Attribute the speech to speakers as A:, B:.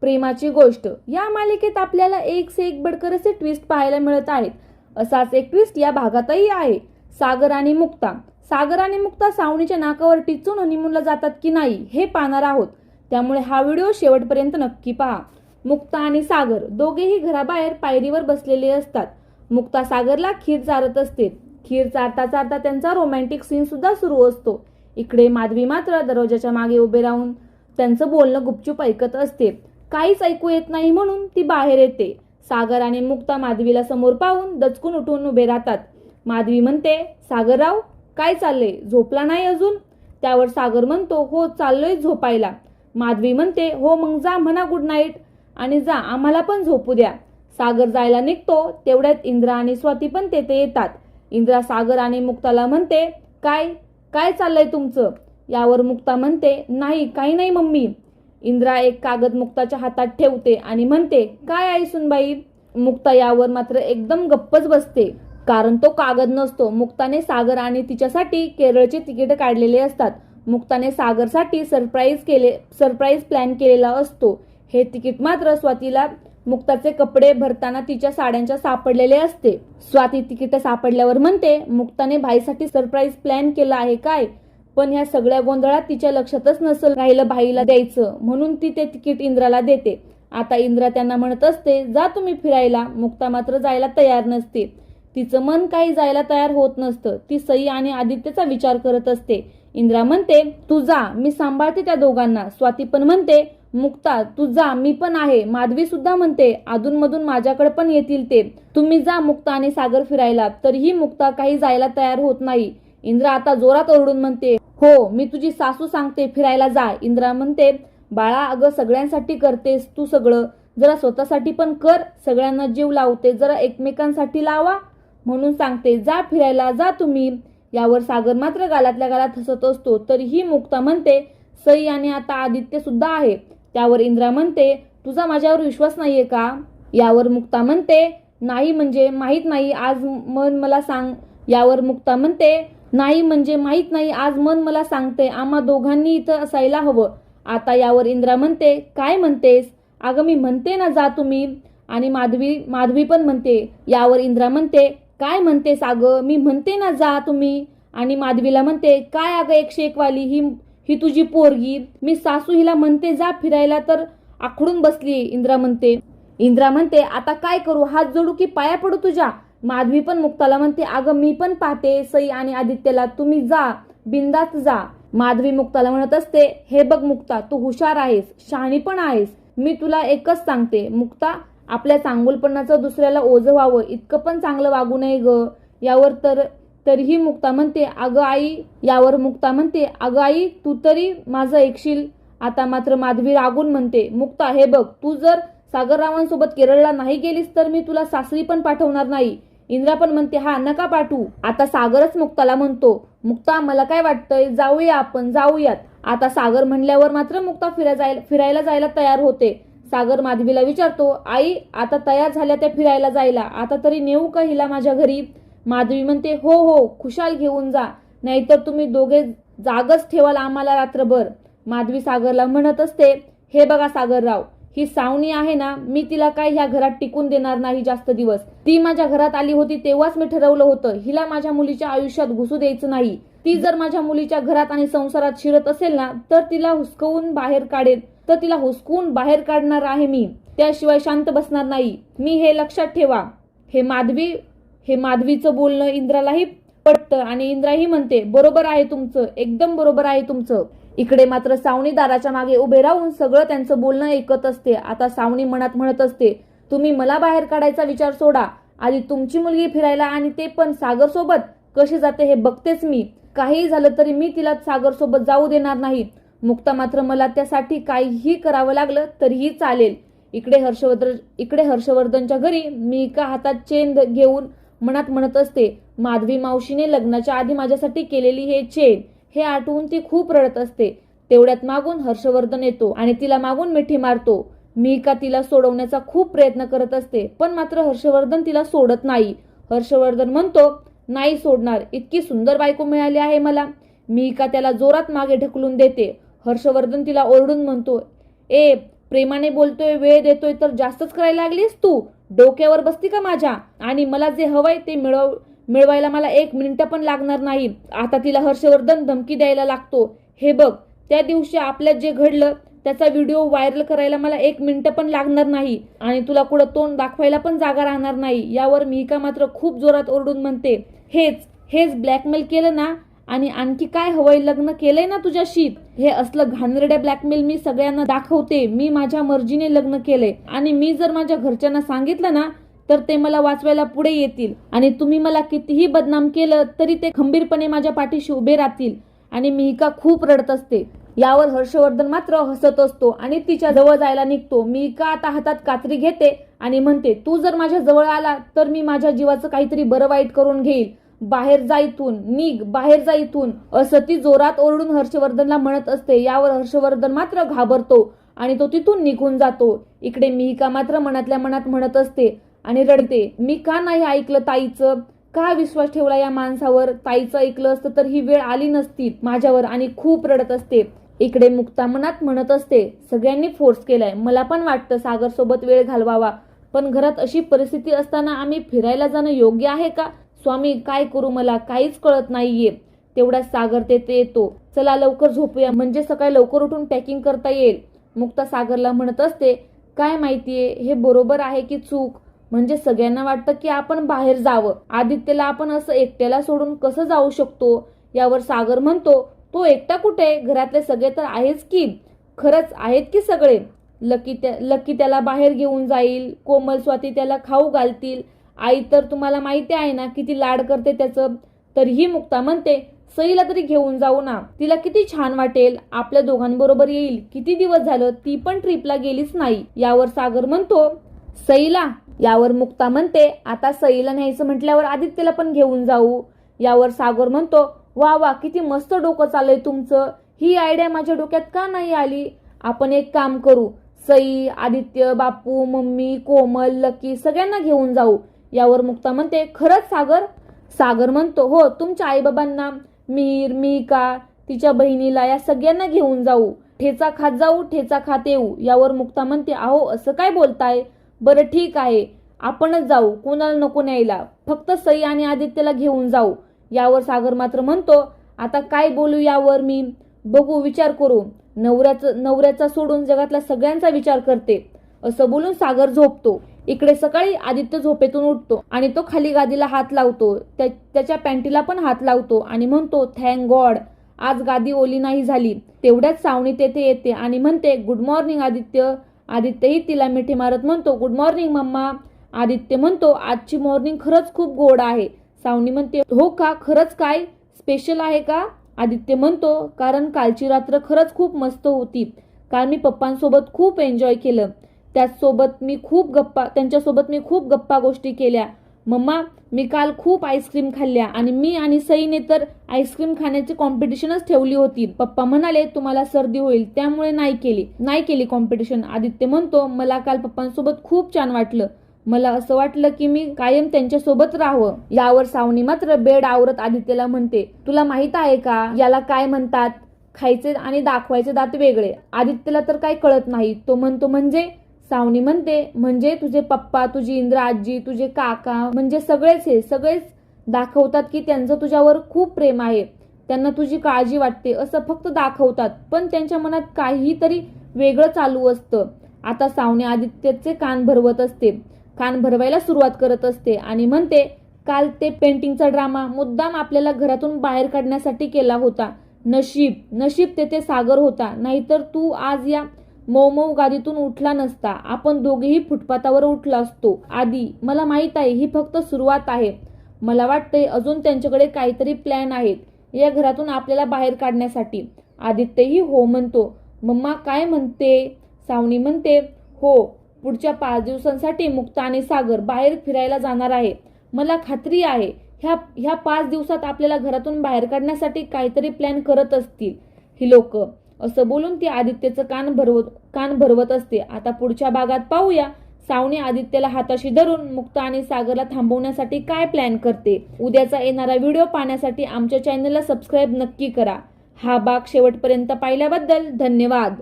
A: प्रेमाची गोष्ट या मालिकेत आपल्याला एक से एक बडकर असे ट्विस्ट पाहायला मिळत आहेत. असाच एक ट्विस्ट या भागातही आहे. सागर आणि मुक्ता सावनीच्या नाकावर टिचून हनीमूनला जातात की नाही हे पाहणार आहोत. त्यामुळे हा व्हिडिओ शेवटपर्यंत नक्की पहा. मुक्ता आणि सागर दोघेही घराबाहेर पायरीवर बसलेले असतात. मुक्ता सागरला खीर चारत असते. खीर चारता चारता त्यांचा रोमॅन्टिक सीन सुद्धा सुरू असतो. इकडे माधवी मात्र दरवाजाच्या मागे उभे राहून त्यांचं बोलणं गुपचूप ऐकत असते. काहीच ऐकू येत नाही म्हणून ती बाहेर येते. सागर आणि मुक्ता माधवीला समोर पाहून दचकून उठून उभे राहतात. माधवी म्हणते, सागरराव काय चाललंय, झोपला नाही अजून? त्यावर सागर म्हणतो, हो चाललोय झोपायला. माधवी म्हणते, हो मग जा म्हणा गुड नाईट आणि जा आम्हाला पण झोपू द्या. सागर जायला निघतो तेवढ्यात इंद्रा आणि स्वाती पण तेथे येतात. इंद्रा सागर आणि मुक्ताला म्हणते, काय काय चाललंय तुमचं? यावर मुक्ता म्हणते, नाही काही नाही मम्मी. इंद्रा एक कागद मुक्ताच्या हातात ठेवते आणि म्हणते, काय आहे सुनबाई? मुक्ता यावर मात्र एकदम गप्पच बसते, कारण तो कागद नसतो. मुक्ताने सागर आणि तिच्यासाठी केरळचे तिकीट काढलेले असतात. मुक्ताने सागरसाठी सरप्राईज प्लॅन केलेला असतो. हे तिकीट मात्र स्वातीला मुक्ताचे कपडे भरताना तिच्या साड्यांच्या सापडलेले असते. स्वाती तिकीट सापडल्यावर म्हणते, मुक्ताने भाईसाठी सरप्राईज प्लॅन केला आहे काय? पण ह्या सगळ्या गोंधळात तिच्या लक्षातच नसेल राहिलं भाईला द्यायचं, म्हणून ती ते तिकीट इंद्राला देते. आता इंद्रा त्यांना म्हणत असते, जा तुम्ही फिरायला. मुक्ता मात्र जायला तयार नसते. तिचं मन काही जायला तयार होत नसतं. ती सई आणि आदित्यचा विचार करत असते. इंद्रा म्हणते, तू जा, मी सांभाळते त्या दोघांना. स्वाती पण म्हणते, मुक्ता तू जा, मी पण आहे. माधवी सुद्धा म्हणते, अधूनमधून माझ्याकडे पण येतील ते. तुम्ही जा मुक्ता आणि सागर फिरायला. तरीही मुक्ता काही जायला तयार होत नाही. इंद्रा आता जोरात ओरडून म्हणते, हो मी तुझी सासू सांगते फिरायला जा. इंद्रा म्हणते, बाळा अगं सगळ्यांसाठी करतेस तू सगळं, जरा स्वतःसाठी पण कर. सगळ्यांना जीव लावते, जरा एकमेकांसाठी लावा म्हणून सांगते. जा फिरायला जा तुम्ही. यावर सागर मात्र गालातल्या गालात हसत असतो. तरीही मुक्ता म्हणते, सई आणि आता आदित्य सुद्धा आहे. त्यावर इंद्रा म्हणते, तुझा माझ्यावर विश्वास नाहीये का? यावर मुक्ता म्हणते, नाही म्हणजे माहीत नाही आज मन मला सांग. यावर मुक्ता म्हणते, नाही म्हणजे माहीत नाही आज मन मला सांगते आम्हा दोघांनी इथं असायला हवं. आता यावर इंद्रा म्हणते, काय म्हणतेस? अगं मी म्हणते ना जा तुम्ही. आणि माधवी पण म्हणते. यावर इंद्रा म्हणते, काय म्हणतेस अगं? मी म्हणते ना जा तुम्ही. आणि माधवीला म्हणते, काय अगं 101 वाली ही तुझी पोरगी. मी सासू हिला म्हणते जा फिरायला तर आखडून बसली. इंद्रा म्हणते, आता काय करू, हात जोडू की पाया पडू तुझ्या? माधवी पण मुक्ताला म्हणते, अगं मी पण पाहते सई आणि आदित्यला, तुम्ही जा बिंदास्त जा. माधवी मुक्ताला म्हणत असते, हे बघ मुक्ता तू हुशार आहेस, शहाणी पण आहेस. मी तुला एकच सांगते मुक्ता, आपल्या चांगुलपणाचं दुसऱ्याला ओझं व्हावं इतकं पण चांगलं वागू नये ग. यावर तरीही मुक्ता म्हणते, अगं आई. यावर मुक्ता म्हणते, अगं आई तू तरी माझं ऐकशील. आता मात्र माधवी रागून म्हणते, मुक्ता हे बघ, तू जर सागररावांसोबत केरळला नाही गेलीस तर मी तुला सासरी पण पाठवणार नाही. इंद्रा पण म्हणते, हा नका पाठवू. आता सागरच मुक्ताला म्हणतो, मुक्ता मला काय वाटतंय, जाऊया आपण जाऊयात. आता सागर म्हणल्यावर मात्र मुक्ता फिरायला जायला तयार होते. सागर माधवीला विचारतो, आई आता तयार झाल्या त्या फिरायला जायला, आता तरी नेऊ का हिला माझ्या घरी? माधवी म्हणते, हो हो खुशाल घेऊन जा, नाहीतर तुम्ही दोघे जागच ठेवाल आम्हाला रात्रभर. माधवी सागरला म्हणत असते, हे बघा सागरराव, ही सावनी आहे ना, मी तिला काय ह्या घरात टिकून देणार नाही जास्त दिवस. ती माझ्या घरात आली होती तेव्हाच मी ठरवलं होतं हिला माझ्या मुलीच्या आयुष्यात घुसू द्यायचं नाही. ती जर माझ्या मुलीच्या घरात आणि संसारात शिरत असेल ना तर तिला हुसकवून बाहेर काढणार आहे मी. त्याशिवाय शांत बसणार नाही मी, हे लक्षात ठेवा. हे माधवीचं बोलणं इंद्रालाही पटतं आणि इंद्राही म्हणते, बरोबर आहे तुमचं, एकदम बरोबर आहे तुमचं. इकडे मात्र सावनी दाराच्या मागे उभे राहून सगळं त्यांचं बोलणं ऐकत असते. आता सावनी मनात म्हणत असते, तुम्ही मला बाहेर काढायचा विचार सोडा, आधी तुमची मुलगी फिरायला आणि ते पण सागर सोबत कशी जाते हे बघतेच मी. काही झालं तरी मी तिला सागर सोबत जाऊ देणार नाही. मुक्ता मात्र मला त्यासाठी काहीही करावं लागलं तरीही चालेल. इकडे हर्षवर्धनच्या घरी मी एका हातात चेन घेऊन मनात म्हणत असते, माधवी मावशीने लग्नाच्या आधी माझ्यासाठी केलेली हे चेन, हे आठवून ती खूप रडत असते. तेवढ्यात मागून हर्षवर्धन येतो आणि तिला मागून मिठी मारतो. मी का तिला सोडवण्याचा खूप प्रयत्न करत असते, पण मात्र हर्षवर्धन तिला सोडत नाही. हर्षवर्धन म्हणतो, नाही सोडणार, इतकी सुंदर बायको मिळाली आहे मला. मी का त्याला जोरात मागे ढकलून देते. हर्षवर्धन तिला ओरडून म्हणतो, प्रेमाने बोलतोय, वेळ देतोय, तर जास्तच करायला लागलीस तू. डोक्यावर बसती का माझ्या? आणि मला जे हवंय ते मिळवायला मला 1 मिनिट पण लागणार नाही. आता तिला हर्षवर्धन धमकी द्यायला लागतो. हे बघ, त्या दिवशी आपल्यात जे घडलं त्याचा व्हिडिओ व्हायरल करायला मला 1 मिनिट पण लागणार नाही आणि तुला कुठं तोंड दाखवायला पण जागा राहणार नाही. यावर मिहिका मात्र खूप जोरात ओरडून म्हणते, हेच ब्लॅकमेल केलं ना? आणि आणखी काय हवंय? लग्न केलंय ना तुझ्याशी? हे असलं घाणेरड्या ब्लॅकमेल मी सगळ्यांना दाखवते. मी माझ्या मर्जीने लग्न केलंय आणि मी जर माझ्या घरच्यांना सांगितलं ना तर ते मला वाचवायला पुढे येतील आणि तुम्ही मला कितीही बदनाम केलं तरी ते खंबीरपणे माझ्या पाठीशी उभे राहतील. आणि मिहिका खूप रडत असते. यावर हर्षवर्धन मात्र हसत असतो आणि तिच्या जवळ जायला निघतो. मिहिका आता हातात कात्री घेते आणि म्हणते, तू जर माझ्या जवळ आला तर मी माझ्या जीवाचं काहीतरी बरं वाईट करून घेईल. बाहेर जा इथून, निघ, बाहेर जा इथून, असं ती जोरात ओरडून हर्षवर्धनला म्हणत असते. यावर हर्षवर्धन मात्र घाबरतो आणि तो तिथून निघून जातो. इकडे मिहिका मात्र मनातल्या मनात म्हणत असते आणि रडते, मी का नाही ऐकलं ताईचं? का विश्वास ठेवला या माणसावर? ताईचं ऐकलं असतं तर ही वेळ आली नसती माझ्यावर. आणि खूप रडत असते. इकडे मुक्ता मनात म्हणत असते, सगळ्यांनी फोर्स केलाय. मला पण वाटतं सागर सोबत वेळ घालवावा, पण घरात अशी परिस्थिती असताना आम्ही फिरायला जाणं योग्य आहे का? स्वामी, काय करू मला काहीच कळत नाहीये. तेवढ्याच सागर तेथे येतो. चला लवकर झोपूया, म्हणजे सकाळी लवकर उठून पॅकिंग करता येईल. मुक्ता सागरला म्हणत असते, काय माहितीये हे बरोबर आहे की चूक? म्हणजे सगळ्यांना वाटतं की आपण बाहेर जावं. आदित्यला आपण असं एकट्याला सोडून कसं जाऊ शकतो? यावर सागर म्हणतो, तो एकटा कुठे? घरातले सगळे तर आहेच की. खरंच आहेत की सगळे. लकी त्याला बाहेर घेऊन जाईल. कोमल, स्वाती त्याला खाऊ घालतील. आई तर तुम्हाला माहिती आहे ना किती लाड करते त्याचं. तरीही मुक्ता म्हणते, सईला तरी घेऊन जाऊ ना, तिला किती छान वाटेल. आपल्या दोघांबरोबर येईल. किती दिवस झालं ती पण ट्रिपला गेलीच नाही. यावर सागर म्हणतो, सईला? यावर मुक्ता म्हणते, आता सईला न्यायचं म्हटल्यावर आदित्यला पण घेऊन जाऊ. यावर सागर म्हणतो, वा वा, किती मस्त डोकं चाललंय तुमचं. ही आयडिया माझ्या डोक्यात का नाही आली? आपण एक काम करू, सई, आदित्य, बापू, मम्मी, कोमल, लकी सगळ्यांना घेऊन जाऊ. यावर मुक्ता म्हणते, खरंच सागर? सागर म्हणतो, हो, तुमच्या आईबाबांना, मिहीर, मिहिका, तिच्या बहिणीला, या सगळ्यांना घेऊन जाऊ. ठेचा खात जाऊ, ठेचा खात येऊ. यावर मुक्ता म्हणते, अहो असं काय बोलताय? बरं ठीक आहे, आपणच जाऊ, कोणाला नको न्यायला, फक्त सई आणि आदित्यला घेऊन जाऊ. यावर सागर मात्र म्हणतो, आता काय बोलू यावर मी? बघू, विचार करू. नवऱ्याचा सोडून जगातल्या सगळ्यांचा विचार करते. असं बोलून सागर झोपतो. इकडे सकाळी आदित्य झोपेतून उठतो आणि तो खाली गादीला हात लावतो. त्याच्या पॅन्टीला पण हात लावतो आणि म्हणतो, थँक गॉड आज गादी ओली नाही झाली. तेवढ्याच सावनी तेथे येते आणि म्हणते, गुड मॉर्निंग आदित्य. आदित्यही तिला मिठी मारत म्हणतो, गुड मॉर्निंग मम्मा. आदित्य म्हणतो, आजची मॉर्निंग खरंच खूप गोड आहे. सावनी म्हणते, हो का? खरंच? काय स्पेशल आहे का? आदित्य म्हणतो, कारण कालची रात्र खरंच खूप मस्त होती. काल मी पप्पांसोबत खूप एन्जॉय केलं. त्यांच्यासोबत मी खूप गप्पा गोष्टी केल्या. मम्मा, मी काल खूप आईस्क्रीम खाल्ल्या आणि मी आणि सईने तर आईस्क्रीम खाण्याची कॉम्पिटिशनच ठेवली होती. पप्पा म्हणाले तुम्हाला सर्दी होईल, त्यामुळे नाही केली कॉम्पिटिशन. आदित्य म्हणतो, मला काल पप्पांसोबत खूप छान वाटलं. मला असं वाटलं की मी कायम त्यांच्यासोबत राहावं. यावर सावनी मात्र बेड आवरत आदित्यला म्हणते, तुला माहित आहे का याला काय म्हणतात? खायचे आणि दाखवायचे दात वेगळे. आदित्यला तर काही कळत नाही. तो म्हणतो, म्हणजे? सावनी म्हणते, म्हणजे तुझे पप्पा, तुझी इंद्रा आजी, तुझे काका, म्हणजे सगळेच दाखवतात की त्यांचं तुझ्यावर खूप प्रेम आहे, त्यांना तुझी काळजी वाटते, असं फक्त दाखवतात, पण त्यांच्या मनात काहीतरी वेगळं चालू असतं. आता सावनी आदित्यचे कान भरवायला सुरुवात करत असते आणि म्हणते, काल ते पेंटिंगचा ड्रामा मुद्दाम आपल्याला घरातून बाहेर काढण्यासाठी केला होता. नशीब तेथे सागर होता, नाहीतर तू आज या मऊ गादीतून उठला नसता. आपण दोघेही फुटपाथावर उठला असतो. आधी मला माहित आहे ही फक्त सुरुवात आहे. मला वाटतंय अजून त्यांच्याकडे काहीतरी प्लॅन आहेत या घरातून आपल्याला बाहेर काढण्यासाठी. आदित्यही हो म्हणतो. मम्मा काय म्हणते? सावनी म्हणते, हो, पुढच्या 5 दिवसांसाठी मुक्ता आणि सागर बाहेर फिरायला जाणार आहे. मला खात्री आहे ह्या 5 दिवसात आपल्याला घरातून बाहेर काढण्यासाठी काहीतरी प्लॅन करत असतील ही लोक. असं बोलून ती आदित्यचं कान भरवत असते. आता पुढच्या भागात पाहूया सावनी आदित्यला हाताशी धरून मुक्ता आणि सागरला थांबवण्यासाठी काय प्लॅन करते. उद्याचा येणारा व्हिडिओ पाहण्यासाठी आमच्या चॅनलला सबस्क्राईब नक्की करा. हा भाग शेवटपर्यंत पाहिल्याबद्दल धन्यवाद.